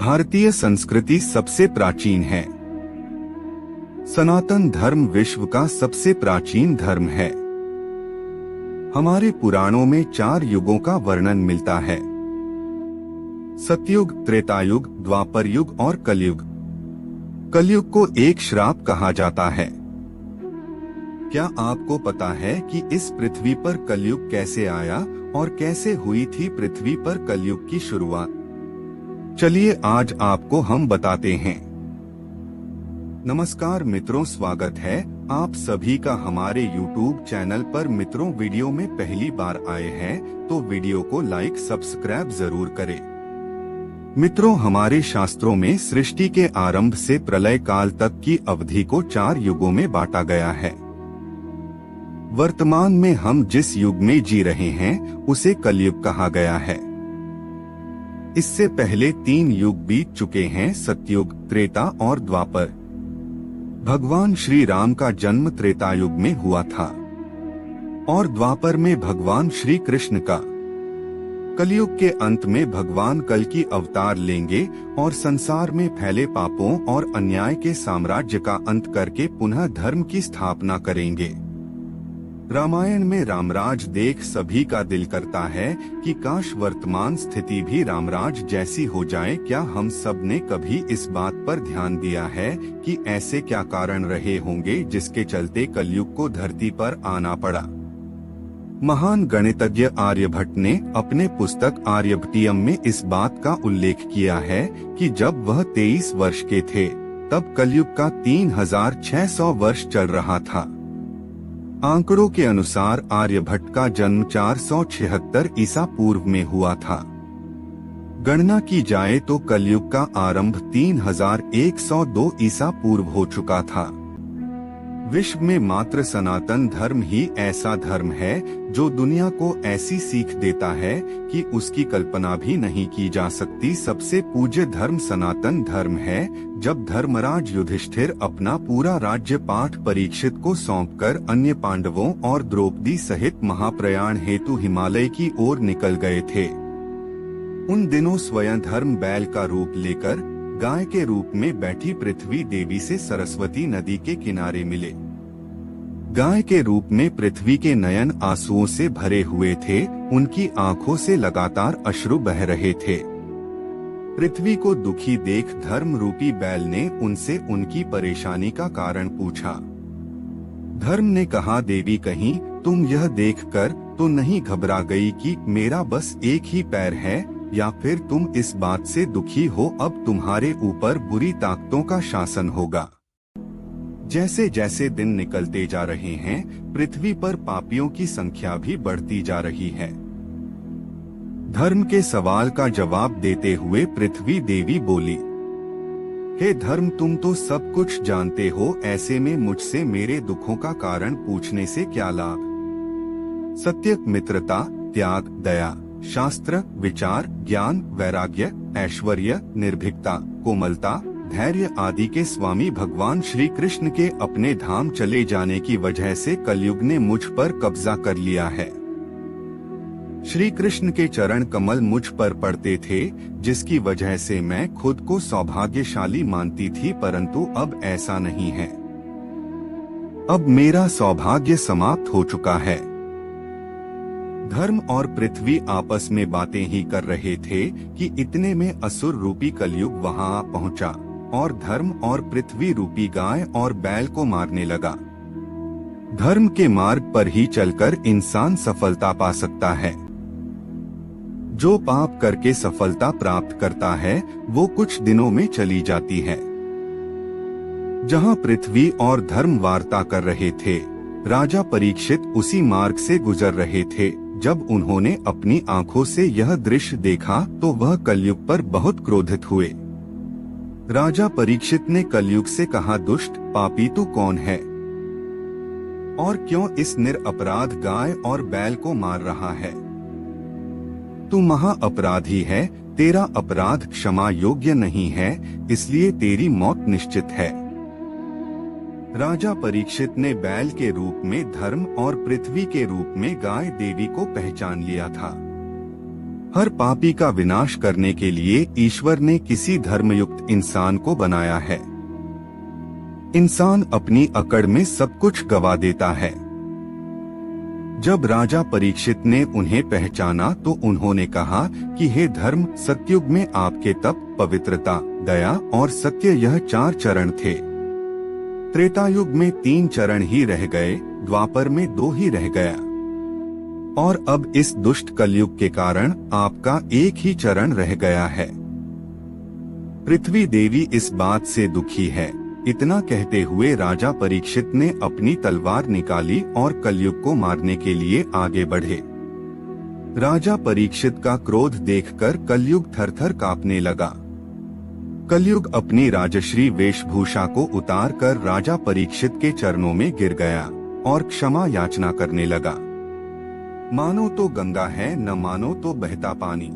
भारतीय संस्कृति सबसे प्राचीन है। सनातन धर्म विश्व का सबसे प्राचीन धर्म है। हमारे पुराणों में 4 युगों का वर्णन मिलता है। सतयुग, त्रेतायुग, द्वापर युग और कलयुग। कलयुग को एक श्राप कहा जाता है। क्या आपको पता है कि इस पृथ्वी पर कलयुग कैसे आया और कैसे हुई थी पृथ्वी पर कलयुग की शुरुआत? चलिए आज आपको हम बताते हैं। नमस्कार मित्रों, स्वागत है आप सभी का हमारे YouTube चैनल पर। मित्रों, वीडियो में पहली बार आए हैं तो वीडियो को लाइक सब्सक्राइब जरूर करें। मित्रों, हमारे शास्त्रों में सृष्टि के आरंभ से प्रलय काल तक की अवधि को 4 युगों में बांटा गया है। वर्तमान में हम जिस युग में जी रहे हैं उसे कलयुग कहा गया है। इससे पहले 3 युग बीत चुके हैं, सतयुग, त्रेता और द्वापर। भगवान श्री राम का जन्म त्रेतायुग में हुआ था और द्वापर में भगवान श्री कृष्ण का। कलयुग के अंत में भगवान कल की अवतार लेंगे और संसार में फैले पापों और अन्याय के साम्राज्य का अंत करके पुनः धर्म की स्थापना करेंगे। रामायण में रामराज देख सभी का दिल करता है कि काश वर्तमान स्थिति भी रामराज जैसी हो जाए। क्या हम सब ने कभी इस बात पर ध्यान दिया है कि ऐसे क्या कारण रहे होंगे जिसके चलते कलयुग को धरती पर आना पड़ा? महान गणितज्ञ आर्यभट्ट ने अपने पुस्तक आर्यभट्टियम में इस बात का उल्लेख किया है कि जब वह 23 वर्ष के थे तब कलयुग का 3600 वर्ष चल रहा था। आंकड़ों के अनुसार आर्यभट्ट का जन्म 476 ईसा पूर्व में हुआ था। गणना की जाए तो कलयुग का आरंभ 3102 ईसा पूर्व हो चुका था। विश्व में मात्र सनातन धर्म ही ऐसा धर्म है जो दुनिया को ऐसी सीख देता है कि उसकी कल्पना भी नहीं की जा सकती। सबसे पूज्य धर्म सनातन धर्म है। जब धर्मराज युधिष्ठिर अपना पूरा राज्य पाठ परीक्षित को सौंपकर अन्य पांडवों और द्रौपदी सहित महाप्रयाण हेतु हिमालय की ओर निकल गए थे, उन दिनों स्वयं धर्म बैल का रूप लेकर गाय के रूप में बैठी पृथ्वी देवी से सरस्वती नदी के किनारे मिले। गाय के रूप में पृथ्वी के नयन आंसुओं से भरे हुए थे। उनकी आंखों से लगातार अश्रु बह रहे थे। पृथ्वी को दुखी देख धर्म रूपी बैल ने उनसे उनकी परेशानी का कारण पूछा। धर्म ने कहा, देवी कहीं तुम यह देखकर तो नहीं घबरा गई कि मेरा बस एक ही पैर है, या फिर तुम इस बात से दुखी हो अब तुम्हारे ऊपर बुरी ताकतों का शासन होगा? जैसे जैसे दिन निकलते जा रहे हैं पृथ्वी पर पापियों की संख्या भी बढ़ती जा रही है। धर्म के सवाल का जवाब देते हुए पृथ्वी देवी बोली, हे धर्म, तुम तो सब कुछ जानते हो, ऐसे में मुझसे मेरे दुखों का कारण पूछने से क्या लाभ? सत्य, मित्रता, त्याग, दया, शास्त्र, विचार, ज्ञान, वैराग्य, ऐश्वर्य, निर्भीकता, कोमलता, धैर्य आदि के स्वामी भगवान श्री कृष्ण के अपने धाम चले जाने की वजह से कलयुग ने मुझ पर कब्जा कर लिया है। श्री कृष्ण के चरण कमल मुझ पर पड़ते थे, जिसकी वजह से मैं खुद को सौभाग्यशाली मानती थी, परंतु अब ऐसा नहीं है। अब मेरा सौभाग्य समाप्त हो चुका है। धर्म और पृथ्वी आपस में बातें ही कर रहे थे कि इतने में असुर रूपी कलयुग वहां आ पहुंचा और धर्म और पृथ्वी रूपी गाय और बैल को मारने लगा। धर्म के मार्ग पर ही चलकर इंसान सफलता पा सकता है। जो पाप करके सफलता प्राप्त करता है वो कुछ दिनों में चली जाती है। जहां पृथ्वी और धर्म वार्ता कर रहे थे, राजा परीक्षित उसी मार्ग से गुजर रहे थे। जब उन्होंने अपनी आंखों से यह दृश्य देखा तो वह कलयुग पर बहुत क्रोधित हुए। राजा परीक्षित ने कलयुग से कहा, दुष्ट पापी तू कौन है और क्यों इस निरपराध गाय और बैल को मार रहा है? तू महा अपराधी है, तेरा अपराध क्षमा योग्य नहीं है, इसलिए तेरी मौत निश्चित है। राजा परीक्षित ने बैल के रूप में धर्म और पृथ्वी के रूप में गाय देवी को पहचान लिया था। हर पापी का विनाश करने के लिए ईश्वर ने किसी धर्मयुक्त इंसान को बनाया है। इंसान अपनी अकड़ में सब कुछ गवा देता है। जब राजा परीक्षित ने उन्हें पहचाना तो उन्होंने कहा कि हे धर्म, सतयुग में आपके तप, पवित्रता, दया और सत्य यह 4 चरण थे। त्रेता युग में 3 चरण ही रह गए, द्वापर में 2 ही रह गया, और अब इस दुष्ट कलयुग के कारण आपका 1 ही चरण रह गया है। पृथ्वी देवी इस बात से दुखी है। इतना कहते हुए राजा परीक्षित ने अपनी तलवार निकाली और कलयुग को मारने के लिए आगे बढ़े। राजा परीक्षित का क्रोध देखकर कलयुग थरथर कांपने लगा। कलयुग अपनी राजश्री वेशभूषा को उतार कर राजा परीक्षित के चरणों में गिर गया और क्षमा याचना करने लगा। मानो तो गंगा है, न मानो तो बहता पानी।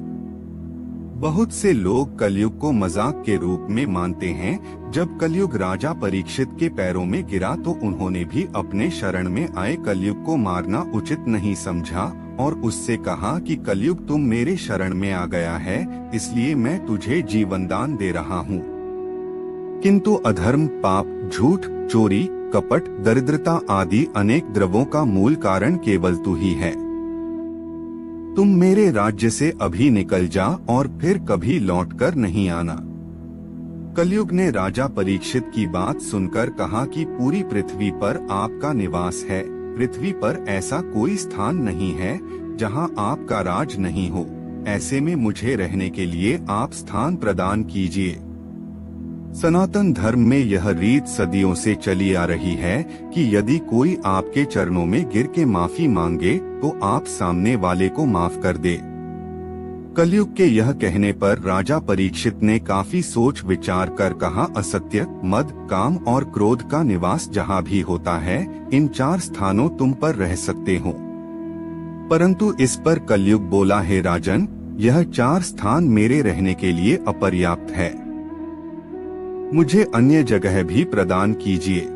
बहुत से लोग कलयुग को मजाक के रूप में मानते हैं। जब कलयुग राजा परीक्षित के पैरों में गिरा तो उन्होंने भी अपने शरण में आए कलयुग को मारना उचित नहीं समझा और उससे कहा कि कलयुग तुम मेरे शरण में आ गया है, इसलिए मैं तुझे जीवन दान दे रहा हूँ। किंतु अधर्म, पाप, झूठ, चोरी, कपट, दरिद्रता आदि अनेक द्रव्यों का मूल कारण केवल तू ही है। तुम मेरे राज्य से अभी निकल जा और फिर कभी लौटकर नहीं आना। कलयुग ने राजा परीक्षित की बात सुनकर कहा कि पूरी पृथ्वी पर आपका निवास है। पृथ्वी पर ऐसा कोई स्थान नहीं है जहां आपका राज नहीं हो। ऐसे में मुझे रहने के लिए आप स्थान प्रदान कीजिए। सनातन धर्म में यह रीत सदियों से चली आ रही है कि यदि कोई आपके चरणों में गिर के माफी मांगे तो आप सामने वाले को माफ कर दे। कलयुग के यह कहने पर राजा परीक्षित ने काफी सोच विचार कर कहा, असत्य, मद, काम और क्रोध का निवास जहाँ भी होता है, इन 4 स्थानों तुम पर रह सकते हो। परंतु इस पर कलयुग बोला, हे राजन, यह 4 स्थान मेरे रहने के लिए अपर्याप्त है। मुझे अन्य जगह भी प्रदान कीजिए।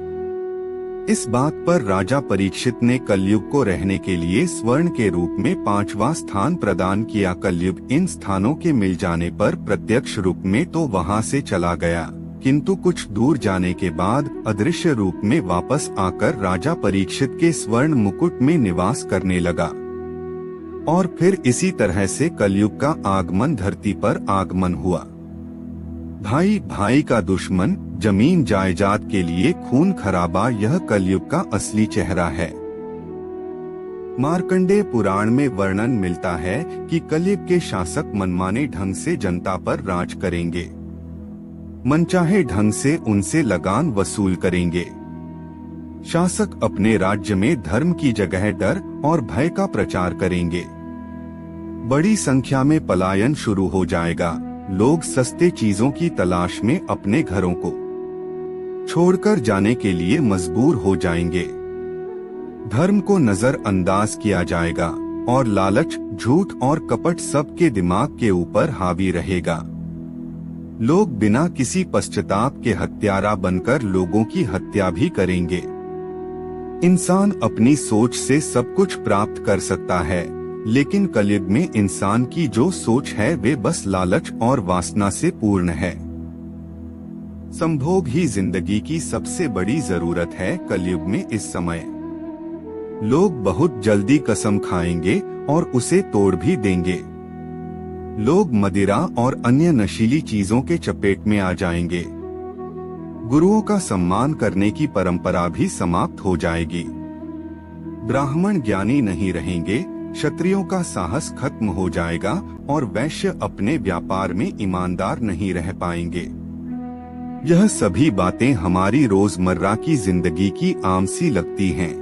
इस बात पर राजा परीक्षित ने कलयुग को रहने के लिए स्वर्ण के रूप में 5वां स्थान प्रदान किया। कलयुग इन स्थानों के मिल जाने पर प्रत्यक्ष रूप में तो वहां से चला गया, किंतु कुछ दूर जाने के बाद अदृश्य रूप में वापस आकर राजा परीक्षित के स्वर्ण मुकुट में निवास करने लगा। और फिर इसी तरह से कलयुग का आगमन धरती पर आगमन हुआ। भाई भाई का दुश्मन, जमीन जायदाद के लिए खून खराबा, यह कलयुग का असली चेहरा है। मार्कंडेय पुराण में वर्णन मिलता है कि कलयुग के शासक मनमाने ढंग से जनता पर राज करेंगे, मनचाहे ढंग से उनसे लगान वसूल करेंगे। शासक अपने राज्य में धर्म की जगह डर और भय का प्रचार करेंगे। बड़ी संख्या में पलायन शुरू हो जाएगा। लोग सस्ते चीजों की तलाश में अपने घरों को छोड़कर जाने के लिए मजबूर हो जाएंगे। धर्म को नजरअंदाज किया जाएगा और लालच, झूठ और कपट सबके दिमाग के ऊपर हावी रहेगा। लोग बिना किसी पश्चाताप के हत्यारा बनकर लोगों की हत्या भी करेंगे। इंसान अपनी सोच से सब कुछ प्राप्त कर सकता है, लेकिन कलयुग में इंसान की जो सोच है वे बस लालच और वासना से पूर्ण है। संभोग ही जिंदगी की सबसे बड़ी जरूरत है। कलयुग में इस समय लोग बहुत जल्दी कसम खाएंगे और उसे तोड़ भी देंगे। लोग मदिरा और अन्य नशीली चीजों के चपेट में आ जाएंगे। गुरुओं का सम्मान करने की परंपरा भी समाप्त हो जाएगी। ब्राह्मण ज्ञानी नहीं रहेंगे, क्षत्रियों का साहस खत्म हो जाएगा और वैश्य अपने व्यापार में ईमानदार नहीं रह पाएंगे। यह सभी बातें हमारी रोजमर्रा की जिंदगी की आम सी लगती हैं।